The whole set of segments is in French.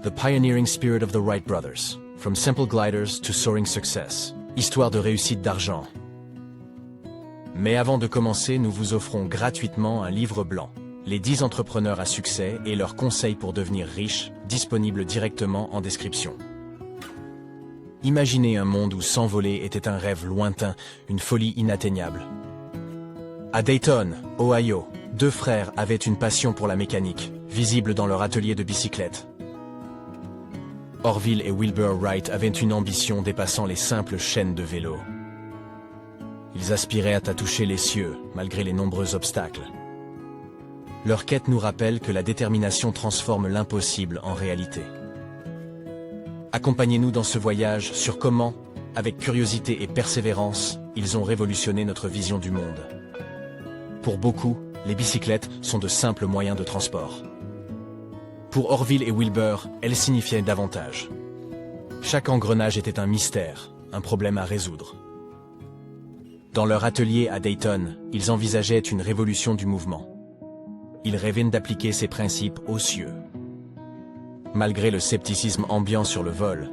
The Pioneering Spirit of the Wright Brothers. From Simple Gliders to Soaring Success. Histoire de réussite d'argent. Mais avant de commencer, nous vous offrons gratuitement un livre blanc. Les 10 entrepreneurs à succès et leurs conseils pour devenir riches, disponible directement en description. Imaginez un monde où s'envoler était un rêve lointain, une folie inatteignable. À Dayton, Ohio, 2 frères avaient une passion pour la mécanique, visible dans leur atelier de bicyclette. Orville et Wilbur Wright avaient une ambition dépassant les simples chaînes de vélo. Ils aspiraient à toucher les cieux, malgré les nombreux obstacles. Leur quête nous rappelle que la détermination transforme l'impossible en réalité. Accompagnez-nous dans ce voyage sur comment, avec curiosité et persévérance, ils ont révolutionné notre vision du monde. Pour beaucoup, les bicyclettes sont de simples moyens de transport. Pour Orville et Wilbur, elles signifiaient davantage. Chaque engrenage était un mystère, un problème à résoudre. Dans leur atelier à Dayton, ils envisageaient une révolution du mouvement. Ils rêvaient d'appliquer ces principes aux cieux. Malgré le scepticisme ambiant sur le vol,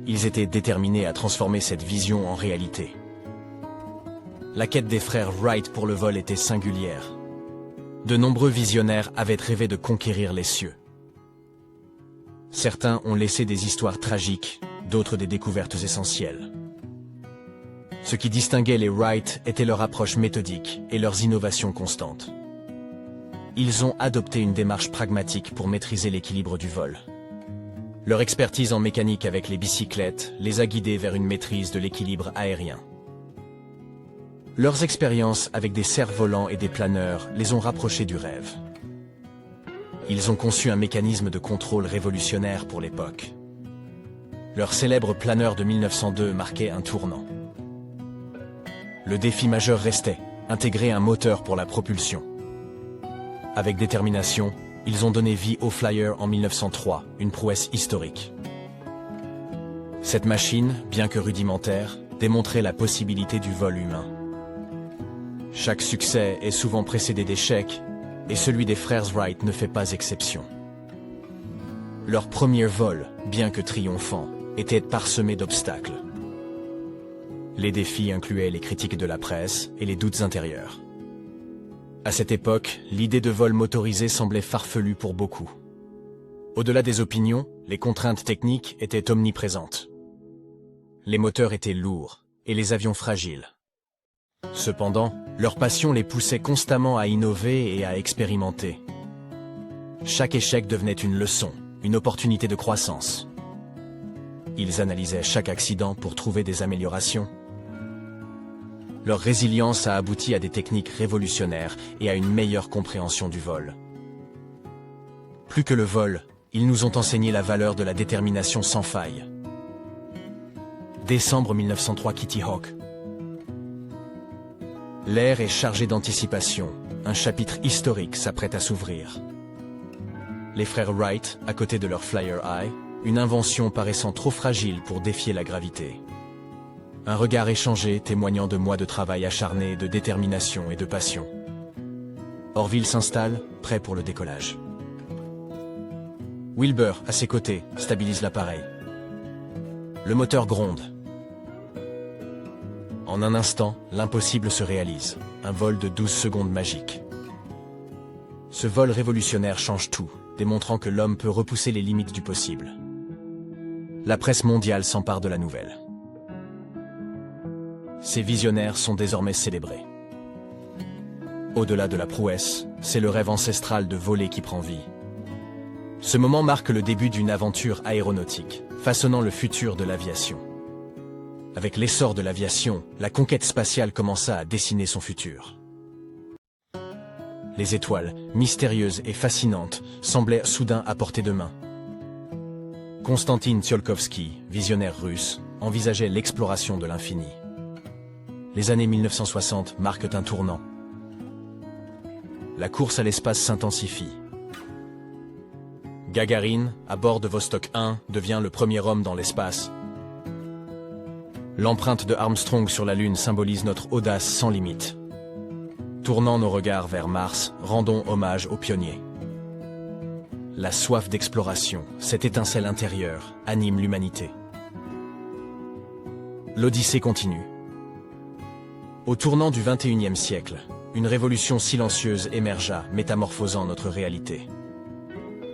ils étaient déterminés à transformer cette vision en réalité. La quête des frères Wright pour le vol était singulière. De nombreux visionnaires avaient rêvé de conquérir les cieux. Certains ont laissé des histoires tragiques, d'autres des découvertes essentielles. Ce qui distinguait les Wright était leur approche méthodique et leurs innovations constantes. Ils ont adopté une démarche pragmatique pour maîtriser l'équilibre du vol. Leur expertise en mécanique avec les bicyclettes les a guidés vers une maîtrise de l'équilibre aérien. Leurs expériences avec des cerfs-volants et des planeurs les ont rapprochés du rêve. Ils ont conçu un mécanisme de contrôle révolutionnaire pour l'époque. Leur célèbre planeur de 1902 marquait un tournant. Le défi majeur restait, intégrer un moteur pour la propulsion. Avec détermination, ils ont donné vie au Flyer en 1903, une prouesse historique. Cette machine, bien que rudimentaire, démontrait la possibilité du vol humain. Chaque succès est souvent précédé d'échecs, et celui des frères Wright ne fait pas exception. Leur premier vol, bien que triomphant, était parsemé d'obstacles. Les défis incluaient les critiques de la presse et les doutes intérieurs. À cette époque, l'idée de vol motorisé semblait farfelue pour beaucoup. Au-delà des opinions, les contraintes techniques étaient omniprésentes. Les moteurs étaient lourds et les avions fragiles. Cependant, leur passion les poussait constamment à innover et à expérimenter. Chaque échec devenait une leçon, une opportunité de croissance. Ils analysaient chaque accident pour trouver des améliorations. Leur résilience a abouti à des techniques révolutionnaires et à une meilleure compréhension du vol. Plus que le vol, ils nous ont enseigné la valeur de la détermination sans faille. Décembre 1903, Kitty Hawk. L'air est chargé d'anticipation. Un chapitre historique s'apprête à s'ouvrir. Les frères Wright, à côté de leur Flyer Eye, une invention paraissant trop fragile pour défier la gravité. Un regard échangé témoignant de mois de travail acharné, de détermination et de passion. Orville s'installe, prêt pour le décollage. Wilbur, à ses côtés, stabilise l'appareil. Le moteur gronde. En un instant, l'impossible se réalise. Un vol de 12 secondes magique. Ce vol révolutionnaire change tout, démontrant que l'homme peut repousser les limites du possible. La presse mondiale s'empare de la nouvelle. Ces visionnaires sont désormais célébrés. Au-delà de la prouesse, c'est le rêve ancestral de voler qui prend vie. Ce moment marque le début d'une aventure aéronautique, façonnant le futur de l'aviation. Avec l'essor de l'aviation, la conquête spatiale commença à dessiner son futur. Les étoiles, mystérieuses et fascinantes, semblaient soudain à portée de main. Konstantin Tsiolkovsky, visionnaire russe, envisageait l'exploration de l'infini. Les années 1960 marquent un tournant. La course à l'espace s'intensifie. Gagarine, à bord de Vostok 1, devient le premier homme dans l'espace. L'empreinte de Armstrong sur la Lune symbolise notre audace sans limite. Tournant nos regards vers Mars, rendons hommage aux pionniers. La soif d'exploration, cette étincelle intérieure, anime l'humanité. L'Odyssée continue. Au tournant du XXIe siècle, une révolution silencieuse émergea, métamorphosant notre réalité.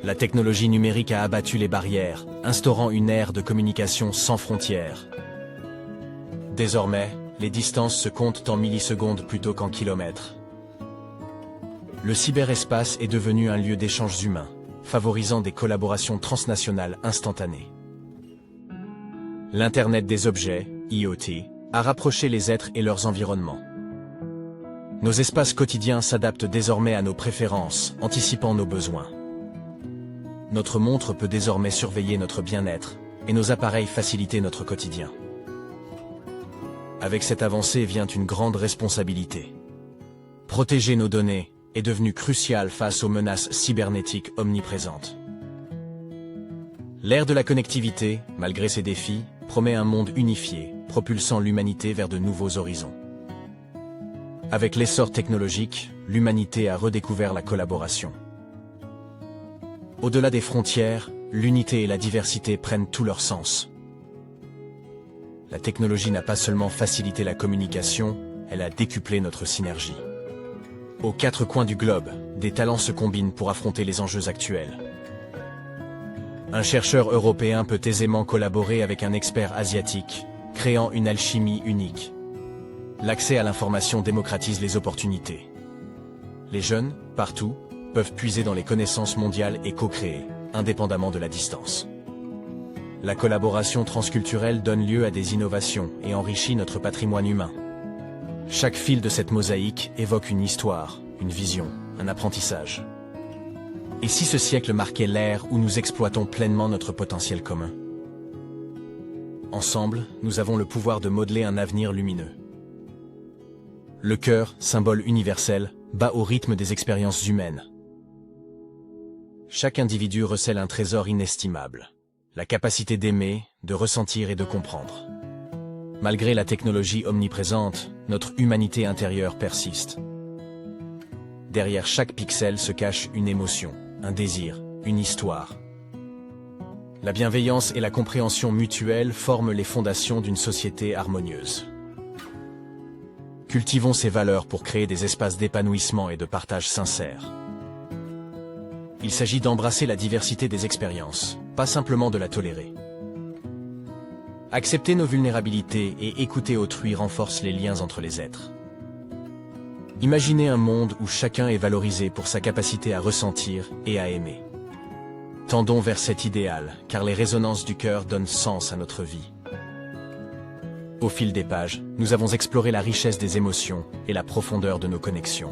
La technologie numérique a abattu les barrières, instaurant une ère de communication sans frontières. Désormais, les distances se comptent en millisecondes plutôt qu'en kilomètres. Le cyberespace est devenu un lieu d'échanges humains, favorisant des collaborations transnationales instantanées. L'Internet des objets, IoT, a rapproché les êtres et leurs environnements. Nos espaces quotidiens s'adaptent désormais à nos préférences, anticipant nos besoins. Notre montre peut désormais surveiller notre bien-être, et nos appareils faciliter notre quotidien. Avec cette avancée vient une grande responsabilité. Protéger nos données est devenu crucial face aux menaces cybernétiques omniprésentes. L'ère de la connectivité, malgré ses défis, promet un monde unifié, propulsant l'humanité vers de nouveaux horizons. Avec l'essor technologique, l'humanité a redécouvert la collaboration. Au-delà des frontières, l'unité et la diversité prennent tout leur sens. La technologie n'a pas seulement facilité la communication, elle a décuplé notre synergie. Aux quatre coins du globe, des talents se combinent pour affronter les enjeux actuels. Un chercheur européen peut aisément collaborer avec un expert asiatique, créant une alchimie unique. L'accès à l'information démocratise les opportunités. Les jeunes, partout, peuvent puiser dans les connaissances mondiales et co-créer, indépendamment de la distance. La collaboration transculturelle donne lieu à des innovations et enrichit notre patrimoine humain. Chaque fil de cette mosaïque évoque une histoire, une vision, un apprentissage. Et si ce siècle marquait l'ère où nous exploitons pleinement notre potentiel commun? Ensemble, nous avons le pouvoir de modeler un avenir lumineux. Le cœur, symbole universel, bat au rythme des expériences humaines. Chaque individu recèle un trésor inestimable, la capacité d'aimer, de ressentir et de comprendre. Malgré la technologie omniprésente, notre humanité intérieure persiste. Derrière chaque pixel se cache une émotion, un désir, une histoire. La bienveillance et la compréhension mutuelle forment les fondations d'une société harmonieuse. Cultivons ces valeurs pour créer des espaces d'épanouissement et de partage sincère. Il s'agit d'embrasser la diversité des expériences, pas simplement de la tolérer. Accepter nos vulnérabilités et écouter autrui renforce les liens entre les êtres. Imaginez un monde où chacun est valorisé pour sa capacité à ressentir et à aimer. Tendons vers cet idéal, car les résonances du cœur donnent sens à notre vie. Au fil des pages, nous avons exploré la richesse des émotions et la profondeur de nos connexions.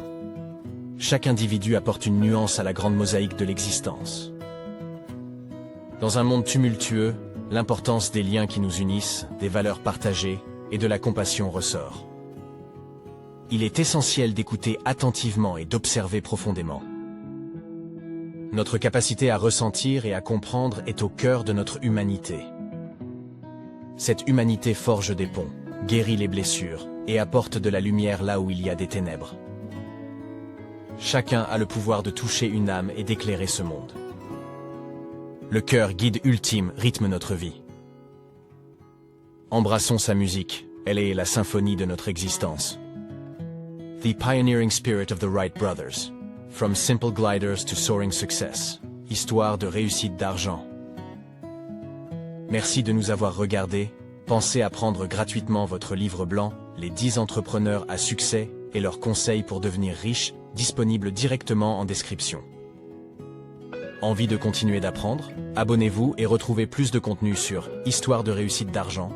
Chaque individu apporte une nuance à la grande mosaïque de l'existence. Dans un monde tumultueux, l'importance des liens qui nous unissent, des valeurs partagées et de la compassion ressort. Il est essentiel d'écouter attentivement et d'observer profondément. Notre capacité à ressentir et à comprendre est au cœur de notre humanité. Cette humanité forge des ponts, guérit les blessures et apporte de la lumière là où il y a des ténèbres. Chacun a le pouvoir de toucher une âme et d'éclairer ce monde. Le cœur, guide ultime, rythme notre vie. Embrassons sa musique, elle est la symphonie de notre existence. The pioneering spirit of the Wright brothers. From simple gliders to soaring success. Histoire de réussite d'argent. Merci de nous avoir regardés. Pensez à prendre gratuitement votre livre blanc, Les 10 entrepreneurs à succès et leurs conseils pour devenir riches, disponible directement en description. Envie de continuer d'apprendre? Abonnez-vous et retrouvez plus de contenu sur Histoire de réussite d'argent.